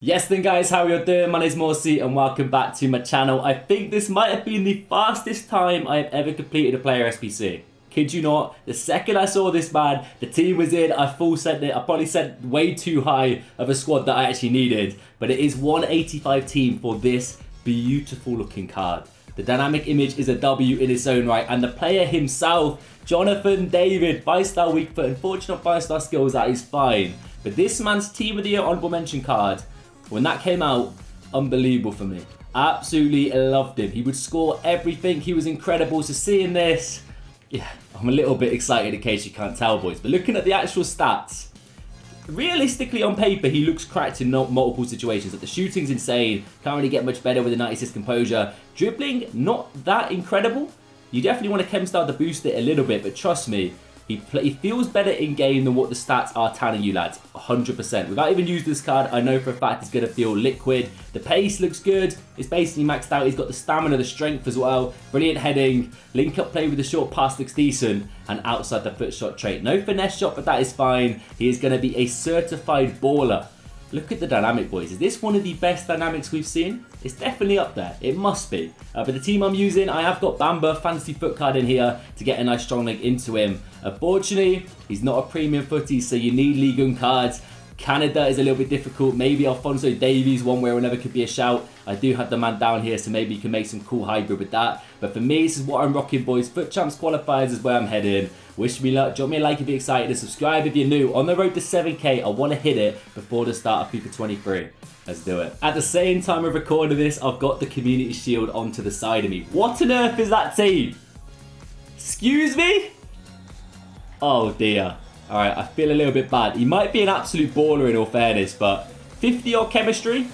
Yes then guys, how are you doing? My name is Morsi and welcome back to my channel. I think this might have been the fastest time I have ever completed a player SBC. Kid you not, the second I saw this man, the team was in, I full sent it. I probably sent way too high of a squad that I actually needed. But it is 185 team for this beautiful looking card. The dynamic image is a W in its own right, and the player himself, Jonathan David, 5-star weak foot, unfortunate 5-star skills, that is fine. But this man's team of the year honorable mention card, when that came out, unbelievable for me. Absolutely loved him. He would score everything. He was incredible. So seeing this, yeah, I'm a little bit excited in case you can't tell, boys. But looking at the actual stats, realistically on paper, he looks cracked in multiple situations. Like the shooting's insane. Can't really get much better with a 96 composure. Dribbling, not that incredible. You definitely want a chem style to boost it a little bit, but trust me, he feels better in game than what the stats are telling you, lads. 100%. Without even using this card, I know for a fact he's going to feel liquid. The pace looks good. It's basically maxed out. He's got the stamina, the strength as well. Brilliant heading. Link up play with the short pass looks decent. And outside the foot shot trait. No finesse shot, but that is fine. He is going to be a certified baller. Look at the dynamic, boys. Is this one of the best dynamics we've seen? It's definitely up there. It must be. But the team I'm using, I have got Bamba, fantasy foot card in here to get a nice strong leg into him. Unfortunately, he's not a premium footy, so you need League 1 cards. Canada is a little bit difficult. Maybe Alphonso Davies, one way or another, could be a shout. I do have the man down here, so maybe you can make some cool hybrid with that. But for me, this is what I'm rocking, boys. Foot Champs qualifiers is where I'm heading. Wish me luck. Drop me a like if you're excited and subscribe if you're new. On the road to 7K, I want to hit it before the start of FIFA 23. Let's do it. At the same time of recording this, I've got the Community Shield onto the side of me. What on earth is that team? Excuse me? Oh dear. Alright, I feel a little bit bad. He might be an absolute baller in all fairness, but 50 odd chemistry?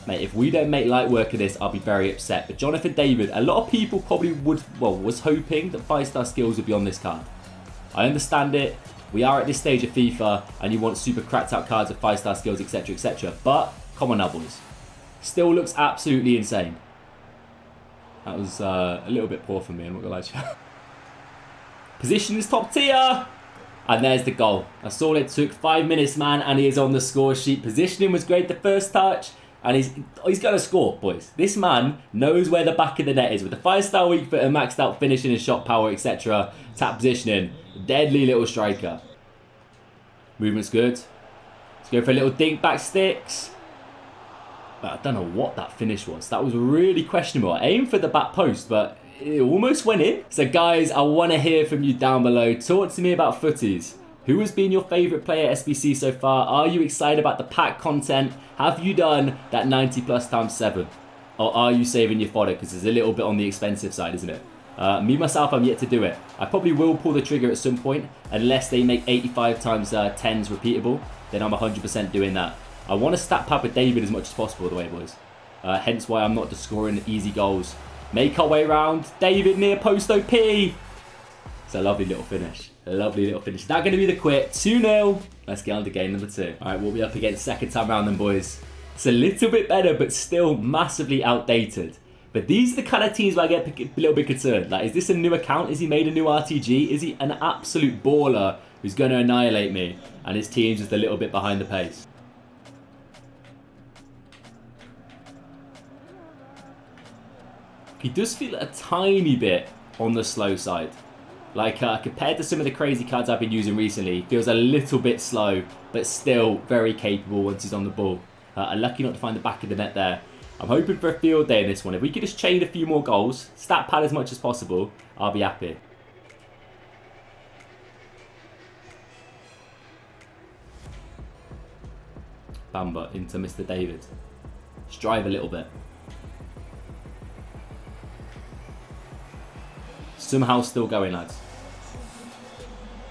Mate, if we don't make light work of this, I'll be very upset. But Jonathan David, a lot of people probably was hoping that 5-star skills would be on this card. I understand it. We are at this stage of FIFA, and you want super cracked out cards with 5-star skills, etc, etc. But, come on now, boys. Still looks absolutely insane. That was a little bit poor for me, I'm not gonna lie to you. Position is top tier! And there's the goal. That's all it took. 5 minutes, man, and he is on the score sheet. Positioning was great the first touch, and he's going to score, boys. This man knows where the back of the net is. With the 5-star weak foot and maxed out finishing and shot power, etc. Tap positioning. Deadly little striker. Movement's good. Let's go for a little dink back sticks. But I don't know what that finish was. That was really questionable. I aimed for the back post, but it almost went in. So guys, I want to hear from you down below. Talk to me about Futties. Who has been your favourite player SBC so far? Are you excited about the pack content? Have you done that 90 plus times 7? Or are you saving your fodder? Because it's a little bit on the expensive side, isn't it? Me, myself, I'm yet to do it. I probably will pull the trigger at some point. Unless they make 85 times 10s repeatable. Then I'm 100% doing that. I want to stat pad with David as much as possible, the way, boys. Hence why I'm not just scoring easy goals. Make our way round. David near post OP. It's a lovely little finish. A lovely little finish. Is that going to be the quit? 2-0. Let's get on to game number 2. All right, we'll be up against second time round then, boys. It's a little bit better, but still massively outdated. But these are the kind of teams where I get a little bit concerned. Like, is this a new account? Is he made a new RTG? Is he an absolute baller who's going to annihilate me? And his team's just a little bit behind the pace. He does feel a tiny bit on the slow side. Like, compared to some of the crazy cards I've been using recently, he feels a little bit slow, but still very capable once he's on the ball. Lucky not to find the back of the net there. I'm hoping for a field day in this one. If we could just chain a few more goals, stat pad as much as possible, I'll be happy. Bamba into Mr. David. Strive a little bit. Somehow still going, lads.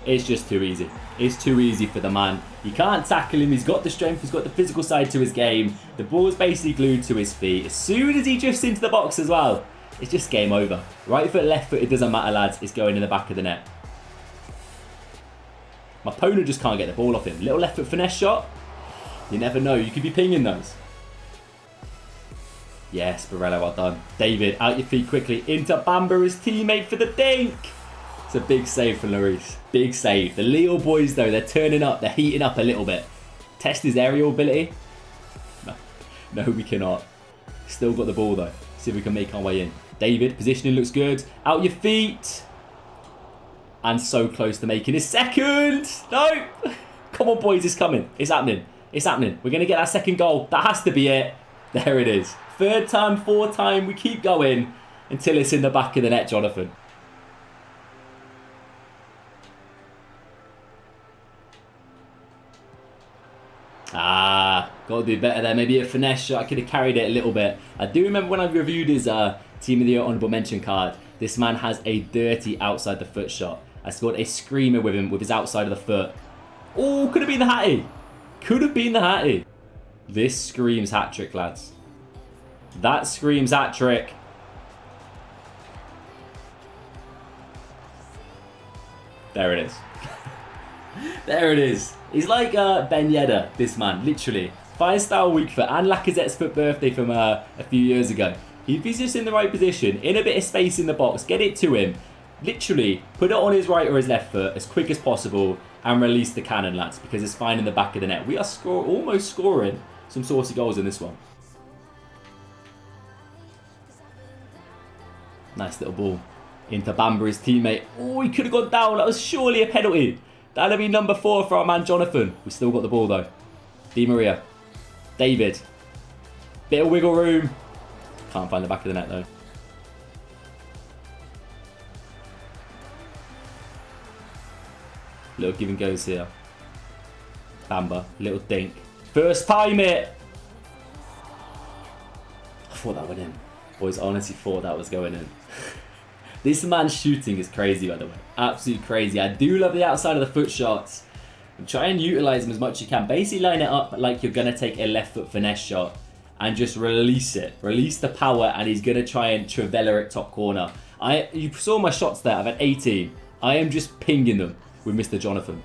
It's just too easy. It's too easy for the man. You can't tackle him. He's got the strength. He's got the physical side to his game. The ball's basically glued to his feet. As soon as he drifts into the box as well, it's just game over. Right foot, left foot, it doesn't matter, lads. It's going in the back of the net. My opponent just can't get the ball off him. Little left foot finesse shot. You never know. You could be pinging those. Yes, Barella, well done. David, out your feet quickly. Into Bamba, his teammate for the dink. It's a big save for Lloris. Big save. The little boys, though, they're turning up. They're heating up a little bit. Test his aerial ability. No, No, we cannot. Still got the ball, though. See if we can make our way in. David, positioning looks good. Out your feet. And so close to making his second. No. Come on, boys. It's coming. It's happening. It's happening. We're going to get that second goal. That has to be it. There it is. Third time, fourth time. We keep going until it's in the back of the net, Jonathan. Ah, got to do better there. Maybe a finesse shot. I could have carried it a little bit. I do remember when I reviewed his Team of the Year Honourable Mention card. This man has a dirty outside the foot shot. I scored a screamer with him with his outside of the foot. Oh, could have been the Hattie. Could have been the Hattie. This screams hat-trick, lads. That screams hat-trick. There it is. There it is. He's like Ben Yedder, this man, literally. 5-star weak foot and Lacazette's foot birthday from a few years ago. If he's just in the right position, in a bit of space in the box, get it to him. Literally, put it on his right or his left foot as quick as possible and release the cannon, lads, because it's fine in the back of the net. We are almost scoring some saucy goals in this one. Nice little ball into Bamba, his teammate. Oh, he could have gone down. That was surely a penalty. That'd have been number 4 for our man Jonathan. We still got the ball, though. Di Maria. David. Bit of wiggle room. Can't find the back of the net, though. Little give and goes here. Bamba. Little dink. First time it. I thought that went in. Boys, I honestly thought that was going in. This man's shooting is crazy, by the way. Absolutely crazy. I do love the outside of the foot shots. Try and utilise them as much as you can. Basically line it up like you're going to take a left foot finesse shot and just release it. Release the power, and he's going to try and trivela it top corner. You saw my shots there. I've had 18. I am just pinging them with Mr. Jonathan.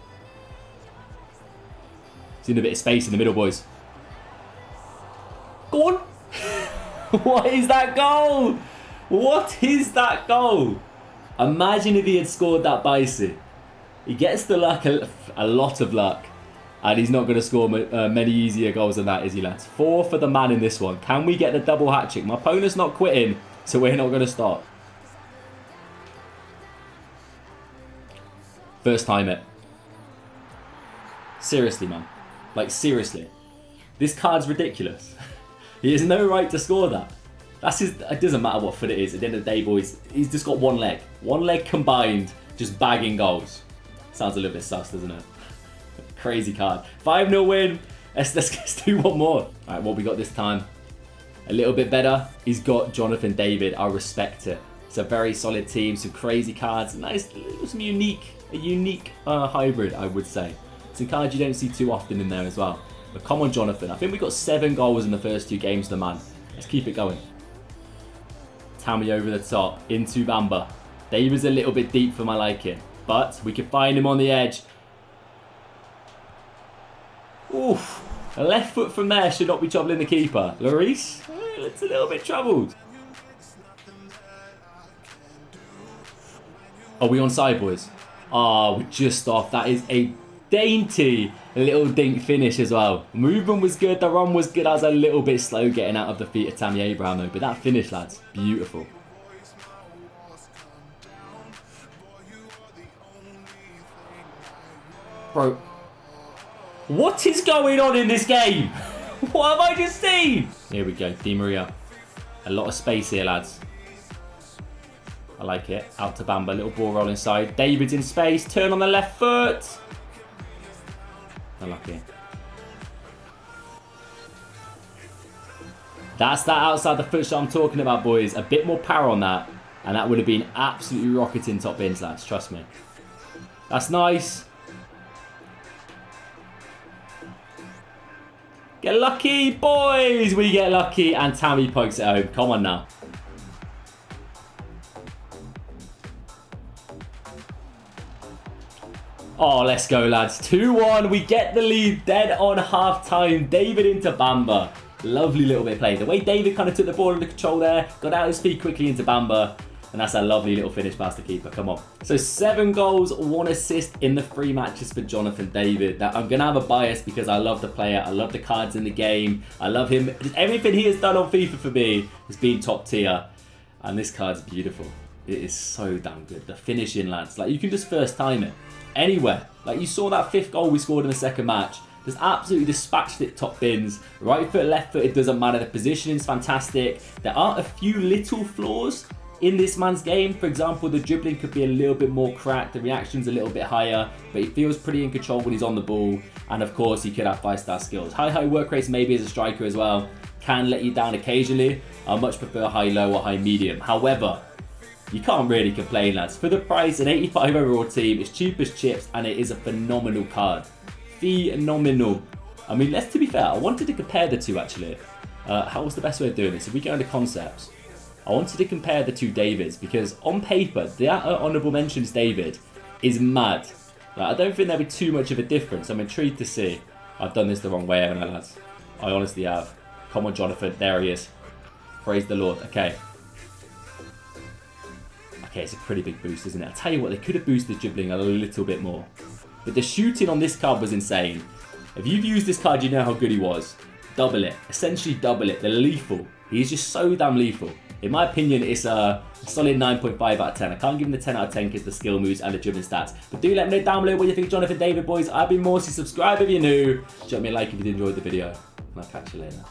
He's in a bit of space in the middle, boys. Go on. What is that goal? What is that goal? Imagine if he had scored that Bicey. He gets the luck, a lot of luck. And he's not going to score many easier goals than that, is he, lads? 4 for the man in this one. Can we get the double hat-trick? My opponent's not quitting, so we're not going to stop. First time it. Seriously, man. Like, seriously. This card's ridiculous. He has no right to score that. It doesn't matter what foot it is. At the end of the day, boys, he's just got one leg. One leg combined, just bagging goals. Sounds a little bit sus, doesn't it? Crazy card. 5-0 win. Let's do one more. All right, what we got this time? A little bit better. He's got Jonathan David. I respect it. It's a very solid team. Some crazy cards. Nice, some a unique hybrid, I would say. Some cards you don't see too often in there as well. But come on, Jonathan. I think we got 7 goals in the first 2 games, the man. Let's keep it going. Tammy over the top, into Bamba. David's a little bit deep for my liking, but we can find him on the edge. Oof. A left foot from there should not be troubling the keeper. Lloris, it's a little bit troubled. Are we onside, boys? Ah, we're just off. That is a dainty little dink finish as well. Movement was good, the run was good. I was a little bit slow getting out of the feet of Tammy Abraham though, but that finish, lads, beautiful. Bro, what is going on in this game? What have I just seen? Here we go, Di Maria. A lot of space here, lads. I like it. Out to Bamba, little ball roll inside. David's in space, turn on the left foot. Unlucky. That's that outside the foot shot I'm talking about, boys. A bit more power on that, and that would have been absolutely rocketing top bins, lads. Trust me. That's nice. Get lucky, boys. We get lucky, and Tammy pokes it home. Come on now. Oh, let's go, lads. 2-1. We get the lead dead on half-time. David into Bamba. Lovely little bit of play. The way David kind of took the ball under control there, got out his feet quickly into Bamba. And that's a lovely little finish past the keeper. Come on. So 7 goals, 1 assist in the 3 matches for Jonathan David. Now, I'm going to have a bias because I love the player. I love the cards in the game. I love him. Just everything he has done on FIFA for me has been top tier. And this card's beautiful. It is so damn good. The finishing, lads. Like, you can just first time it anywhere. Like, you saw that 5th goal we scored in the 2nd match. Just absolutely dispatched it top bins. Right foot, left foot, it doesn't matter. The positioning's fantastic. There are a few little flaws in this man's game. For example, the dribbling could be a little bit more cracked. The reaction's a little bit higher, but he feels pretty in control when he's on the ball. And of course, he could have 5-star skills. High work rates maybe as a striker as well. Can let you down occasionally. I much prefer high-low or high-medium. However, you can't really complain, lads. For the price, an 85 overall team, it's cheap as chips, and it is a phenomenal card. Phenomenal. I mean, to be fair, I wanted to compare the two actually. How was the best way of doing this? If we go into concepts, I wanted to compare the 2 Davids because on paper, the honourable mentions David is mad. Like, I don't think there'll be too much of a difference. I'm intrigued to see. I've done this the wrong way, haven't I, lads? I honestly have. Come on, Jonathan. There he is. Praise the Lord. Okay. Okay, it's a pretty big boost, isn't it? I tell you what, they could have boosted dribbling a little bit more. But the shooting on this card was insane. If you've used this card, you know how good he was. Double it. Essentially double it. They're lethal. He's just so damn lethal. In my opinion, it's a solid 9.5 out of 10. I can't give him the 10 out of 10 because the skill moves and the dribbling stats. But do let me know down below what you think of Jonathan David, boys. I've been Morsey. Subscribe if you're new. Drop me a like if you did enjoy the video. And I'll catch you later.